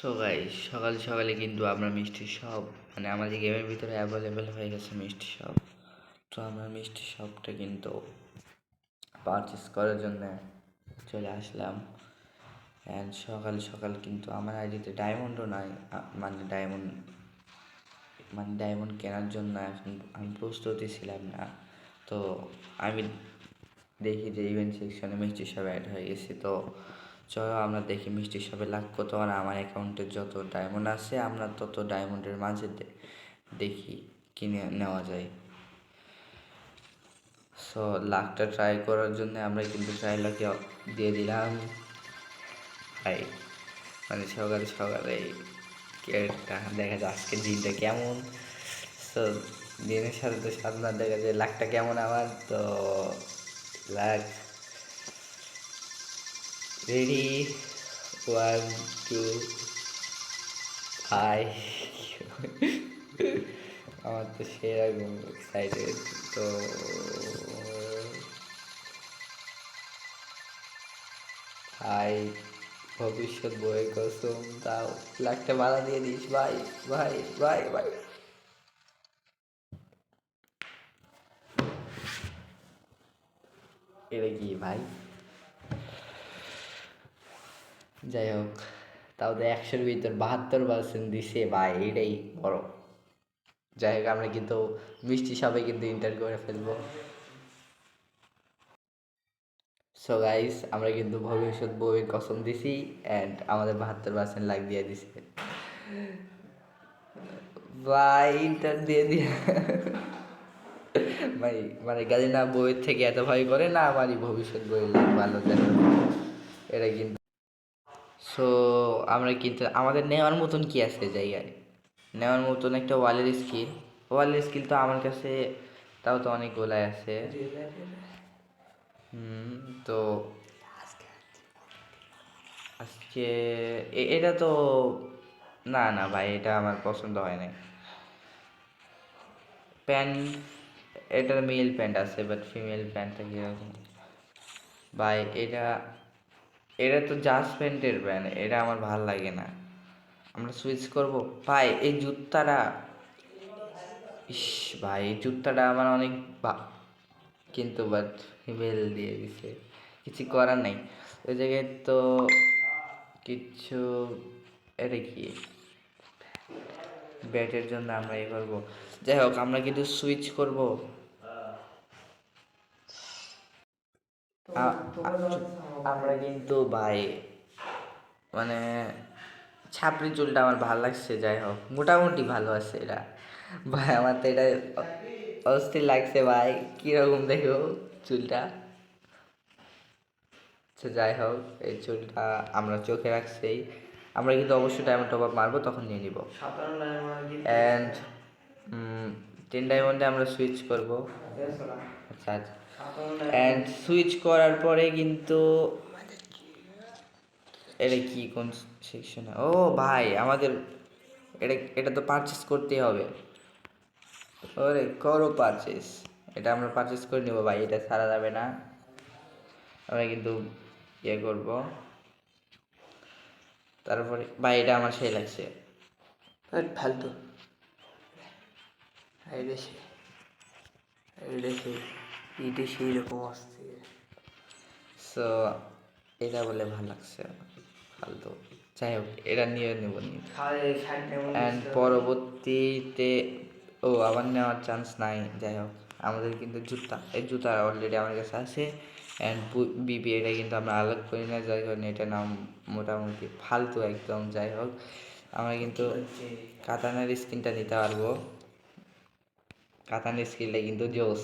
So guys, সকাল সকালে কিন্তু আমরা মিষ্টি শপ মানে আমাদের গেমের ভিতরে অ্যাভেলেবেল হয়ে গেছে মিষ্টি শপ। তো আমরা মিষ্টি শপটা কিন্তু পারচেস করার জন্য চলে আসলাম। অ্যান্ড সকাল সকাল কিন্তু আমার আইডিতে ডায়মন্ডও নাই, ডায়মন্ড কেনার জন্য এখন আমি প্রস্তুতি ছিলাম না। তো আমি দেখি যে ইভেন্ট সেকশনে মিষ্টি শপ অ্যাড হয়ে গেছে। তো চলো আমরা দেখি মিষ্টি শপে লাখ কত, আর আমার অ্যাকাউন্টে যত ডায়মন্ড আছে আমরা তত ডায়মন্ডের মাঝে দেখি কিনে নেওয়া যায়। সো লাখটা ট্রাই করার জন্য আমরা কিন্তু ট্রাই লাখে দিয়ে দিলাম। ভাই মানে সকালে সকালে একটা দেখা যায় আজকের দিনটা কেমন। সো দিনের সাথে তো সাধনা দেখা যায় লাখটা কেমন আমার। তো লাখ রেডি, 1 2 5 আমার তো সেরকম এক্সাইটেড। তো ভাই ভবিষ্যৎ বইয়ের কসম, তাও লাখটা বাধা দিয়ে দিস ভাই ভাই ভাই ভাই। এটা কি ভাই, যাই হোক, তাও তো 100-র ভিতর 72% দিছে ভাই, এটাই বড়। যাই হোক, আমরা কিন্তু মিষ্টি সবাই কিন্তু ইন্টার করে ফেলবো। সো গাইস, আমরা কিন্তু ভবিষ্যৎ বউয়ের কসম দিছি অ্যান্ড আমাদের 72% লাখ দিয়ে দিছে ভাই, ইন্টার দিয়ে দিয়ে ভাই মানে গাড়ি না বউয়ের থেকে এত ভয় করে না আমারই ভবিষ্যৎ বউয়ের লাখ ভালো জানো এটা কিন্তু। সো আমরা কিন্তু আমাদের নেওয়ার মতন কি আছে জায়গায়, নেওয়ার মতন একটা ওয়ালের স্কিল তো আমার কাছে তাও তো অনেক গোলায় আছে। তো আজকে এটা তো না না ভাই, এটা আমার পছন্দ হয় নাই। প্যান্ট, এটার মেল প্যান্ট আছে বাট ফিমেল প্যান্টটা কীরকম ভাই, এটা এটা তো জাস্ট প্যান্টের প্যান্ট, এটা আমার ভাল লাগে না। আমরা সুইচ করব ভাই। এই জুতাটা, ইস ভাই এই জুতাটা আমার অনেক কিন্তু বাট ফিমেল দিয়ে দিছে, কিছু করার নাই ওই জায়গায় তো কিচ্ছু। এটা কি ব্যাটের জন্য আমরা এ করবো। যাই হোক, আমরা কিন্তু সুইচ করব। আমরা কিন্তু ভাই মানে ছাপড়ি চুলটা আমার ভালো লাগছে। যাই হোক, মোটামুটি ভালো আছে এটা ভাই, আমার তো এটা অস্থির লাগছে ভাই, কীরকম দেখো চুলটা। আচ্ছা যাই হোক, এই চুলটা আমরা চোখে রাখছি। আমরা কিন্তু অবশ্যই ডায়মন্ড টপ আপ মারবো, তখন নিয়ে নিব। অ্যান্ড 10 ডায়মন্ডে আমরা সুইচ করব। আচ্ছা আচ্ছা, অ্যান্ড সুইচ করার পরে কিন্তু এটা কি কোন সেকশনে, ও ভাই আমাদের এটা তো পারচেস করতেই হবে। ওরে করো পারচেস, এটা আমরা পারচেস করে নেবো ভাই, এটা ছাড়া যাবে না। আমরা কিন্তু ইয়ে করব। তারপরে ভাই এটা আমার সেই লাগছে ফালতু, এটা সেই রকম আসছে। সো এটা বলে ভালো লাগছে ফালতু। যাই হোক, এটা নিয়ে নেব নি। অ্যান্ড পরবর্তীতে আবার নেওয়ার চান্স নাই। যাই হোক, আমাদের কিন্তু এই জুতা অলরেডি আমার কাছে আছে। অ্যান্ড বিবি এটা কিন্তু আমরা আলাদা করি না, যাই হোক এটা নাম মোটামুটি ফালতু একদম। যাই হোক, আমরা কিন্তু কাতানার স্কিনটা নিতে পারবো। কাতানের স্কিনটা কিন্তু জোস।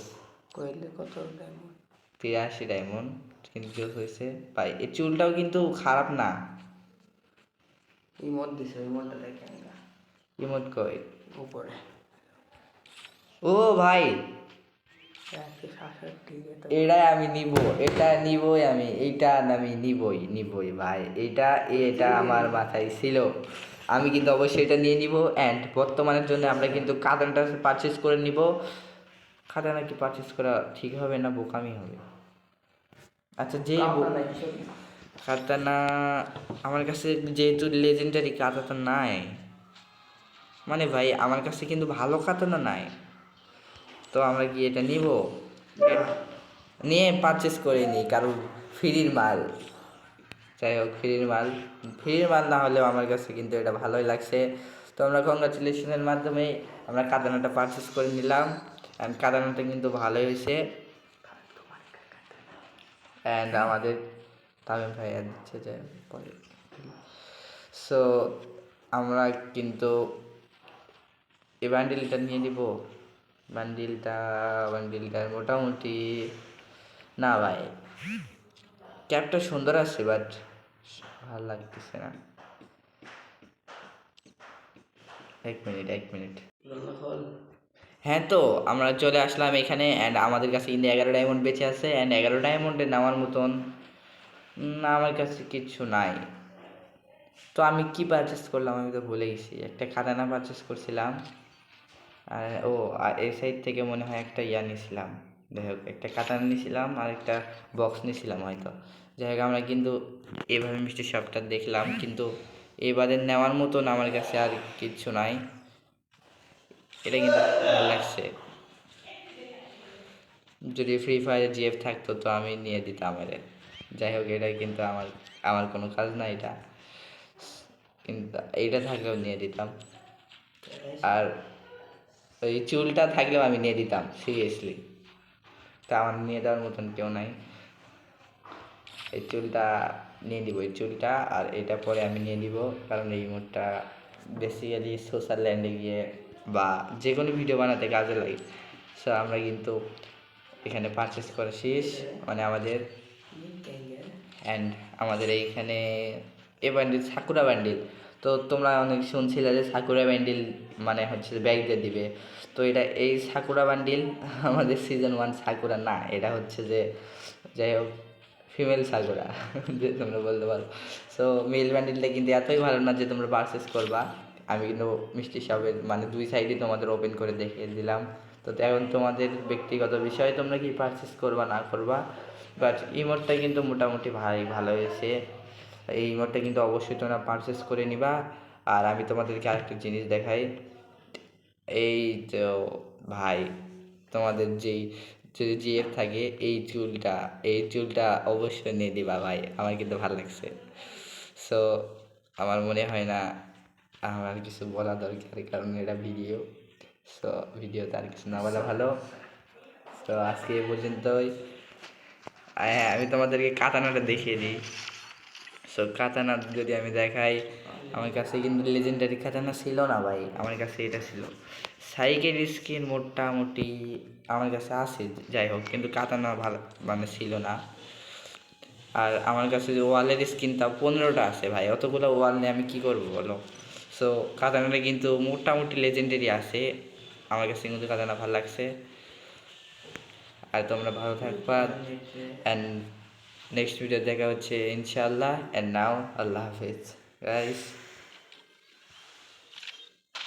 কইলে কত ডায়মন্ড? 83 ডায়মন্ড, কিন্তু জোস হয়েছে ভাই। এই চুলটাও কিন্তু খারাপ না। ইমোট দিছে, ইমোটটা দেখেন না, ইমোট কই উপরে। ও ভাই এটাই আমি নিব, এটা নিবই আমি, এইটা আমি নিবই ভাই। এটা আমার মাথায় ছিল, আমি কিন্তু অবশ্যই এটা নিয়ে নিব। অ্যান্ড বর্তমানের জন্য আমরা কিন্তু কাদানটা পারচেস করে নিব। কাদানা কি পারচেস করা ঠিক হবে না বোকামি হবে? আচ্ছা কাতানা আমার কাছে যেহেতু লেজেন্ডারি কাতানা নাই, মানে ভাই আমার কাছে কিন্তু ভালো কাতানা নাই, তো আমরা কি এটা নিব? নিয়ে পারচেস করে নিই, কারণ ফ্রির মাল। যাই হোক, ফ্রির মাল না হলেও আমার কাছে কিন্তু এটা ভালোই লাগছে। তো আমরা কংগ্রাচুলেশনের মাধ্যমে আমরা কাতানাটা পারচেস করে নিলাম, অ্যান্ড কাতানাটা কিন্তু ভালোই হয়েছে। অ্যান্ড আমাদের তামিম ভাইয়া দিচ্ছে যে পরে। সো আমরা কিন্তু এই বান্ডিলটা নিয়ে নিব। বান্ডিলটার মোটামুটি না ভাই, ক্যাপটা সুন্দর আছে বাট ভালো লাগতেছে না। এক মিনিট। হ্যাঁ, তো আমরা চলে আসলাম এখানে, অ্যান্ড আমাদের কাছে কিন্তু 11 ডায়মন্ড বেঁচে আছে, অ্যান্ড 11 ডায়মন্ডে নেওয়ার মতন আমার কাছে কিচ্ছু নাই। তো আমি কি পারচেস করলাম আমি তো ভুলে গেছি। একটা কাতানা পারচেস করছিলাম, আর আর এই সাইড থেকে মনে হয় একটা নিয়েছিলাম। যাই হোক, একটা কাতানা নিয়েছিলাম আর একটা বক্স নিয়েছিলাম হয়তো। যাই হোক, আমরা কিন্তু এভাবে মিষ্টি শপটা দেখলাম, কিন্তু এবারে নেওয়ার মতন আমার কাছে আর কিচ্ছু নাই। এটা কিন্তু ভালো লাগছে। যদি ফ্রি ফায়ার জিএফ থাকতো তো আমি নিয়ে দিতাম এরে। যাই হোক, এটা কিন্তু আমার কোনো কাজ না এটা, কিন্তু এইটা থাকলেও নিয়ে দিতাম। আর ওই চুলটা থাকলেও আমি নিয়ে দিতাম সিরিয়াসলি। তা আমার নিয়ে দেওয়ার মতন কেউ নাই। এই চুলটা নিয়ে দিব, এই চুলটা আর এটা পরে আমি নিয়ে দিব, কারণ এই মোডটা বেসিক্যালি সোশ্যাল ল্যান্ডে গিয়ে বা যে কোনো ভিডিও বানাতে কাজে লাগে। সো আমরা কিন্তু এখানে পারচেস করা শেষ, মানে আমাদের। অ্যান্ড আমাদের এইখানে এ বান্ডিল সাকুরা বান্ডিল। তো তোমরা অনেক শুনছিলে যে সাকুরা বান্ডিল মানে হচ্ছে ব্যাগ দিয়ে দিবে। তো এই সাকুরা বান্ডিল আমাদের সিজন 1 সাকুরা না, এটা হচ্ছে যে যাই হোক ফিমেল সাকুরা যে তোমরা বলতে পারো। সো মেল বান্ডিলটা কিন্তু এতই ভালো না যে তোমরা পারচেস করবা। আমি কিন্তু মিষ্টি শপের মানে দুই সাইডে তোমাদের ওপেন করে দেখিয়ে দিলাম। তো এখন তোমাদের ব্যক্তিগত বিষয়, তোমরা কি পারচেস করবা না করবা। বাট ইমোটটা কিন্তু মোটামুটি ভালো হয়েছে। এই ইমোটটা কিন্তু অবশ্যই তোমরা পারচেস করে নিবা। আর আমি তোমাদেরকে আরেকটা জিনিস দেখাই। এই তো ভাই, তোমাদের যদি জিএফ থাকে এই চুলটা অবশ্যই নিয়ে দিবা ভাই, আমার কিন্তু ভালো লাগছে। সো আমার মনে হয় না আমার কিছু বলা দরকার, কারণ এটা ভিডিও। সো ভিডিওতে আর কিছু না বলা ভালো। তো আজকে এ পর্যন্তই। হ্যাঁ, আমি তোমাদেরকে কাতানাটা দেখিয়ে দিই। সো কাতানা যদি আমি দেখাই, আমার কাছে কিন্তু লেজেন্ডারি কাতানা ছিল না ভাই, আমার কাছে এটা ছিল। সাইকেল স্কিন মোটামুটি আমার কাছে আছে, যাই হোক, কিন্তু কাতানা ভালো মানে ছিল না। আর আমার কাছে যে ওয়ালের স্কিনটা 15টা আছে ভাই, অতগুলো ওয়াল নিয়ে আমি কী করবো বলো। সো কাতানাটা কিন্তু মোটামুটি লেজেন্ডারি আছে, আমার কাছে কিন্তু কাতানা ভালো লাগছে। আর তোমরা ভালো থাকবা, অ্যান্ড নেক্সট ভিডিও দেখা হচ্ছে ইনশাআল্লাহ। And now Allah Hafiz guys.